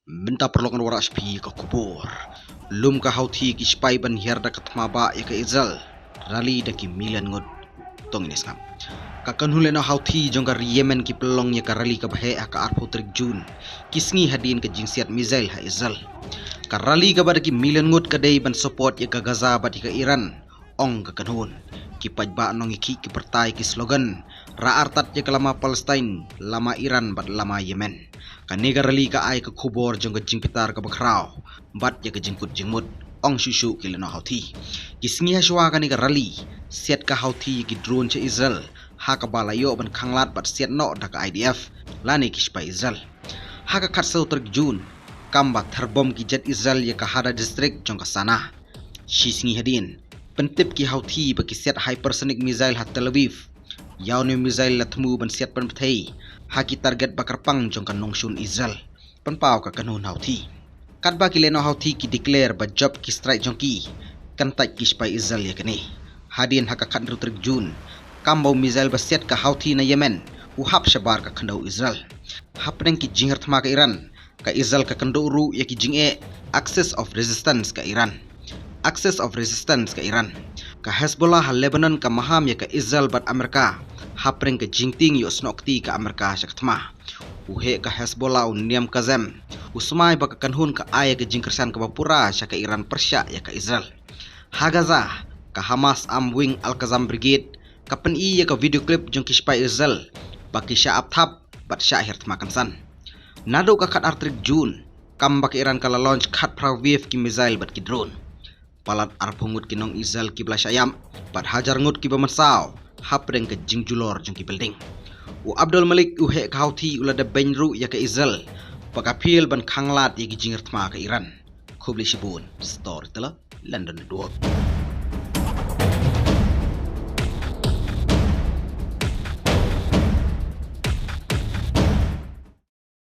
Minta perlukan waras pi ke kubur. Lum ka hauti ki spai ban herda ka tmaba ya ka Israel. Rali da ki milian ngot tong ini skam. Ka kanhule na hauti jong ka Yemen ki pelong ya ka rali ka bahe ka arpo trik Jun. Kisngi hadin ka jingsiat misail ha Israel. Ka rali ka bada ki milian ngot ka day ban support ya ka Gaza badi ka Iran. Ong ka kanhun. Ki pajba nong iki ki pertai ki slogan ra artat ya ka lama Palestine, lama Iran bad lama Yemen. Kanega rali ka ay ka kubor jong ka jingpitar ka bakraw bat ya ka jingkut jingmut ong shushu kileno hauti kisngi haswa ka nega rali set ka hauti ki drone cha Israel ha ka balayo ban khanglat bat set no da ka IDF lani kispa Israel ha ka khatso trik Jun kamba tharbom ki jet Israel ya ka hada district jong ka sana shisngi hadin pentip ki hauti ba ki set hypersonic missile ha Tel Aviv yaw ni missile la thmu ban set pan pthei haki target bakar pang jong kan nongshun Israel panpau ka kanun hauti katba ki leno hauti ki declare ba job ki strike jong ki kan tak ki spai Israel ya kani hadin haka kan rutrik Jun kambau missile ba set ka hauti na Yemen uhap shabar ka khandau Israel hapneng ki jingar thma ka Iran ka Israel ka kando ru ya ki jinge access of resistance ka Iran ka Hezbollah ha Lebanon ka maham ya ka Israel bat Amerika hapring ka jingting yo snokti ka Amerika syaktma uhe ka Hezbollah uniam kazem usmai baka kanhun ka aya ka jingkersan ka bapura sya ka Iran Persya ya ka Israel ha Gaza ka Hamas Wing Al-Qassam Brigade ka pen-i ya ka video clip jong kispai Israel baki sya apthap bat sya hirtma kansan nado ka khat artrik Jun kam baka Iran ka la launch khat praviv ki missile bat ki drone palat arpungut kinong Israel ki blasayam bat hajar ngut ki bamasaw hapreng ke jingjulor jong ki building u Abdul Malik u he ka hauti ulada benru ya ka Israel pakapil ban khanglat ya ki jingirtma ka Iran khubli shibun story tala London duok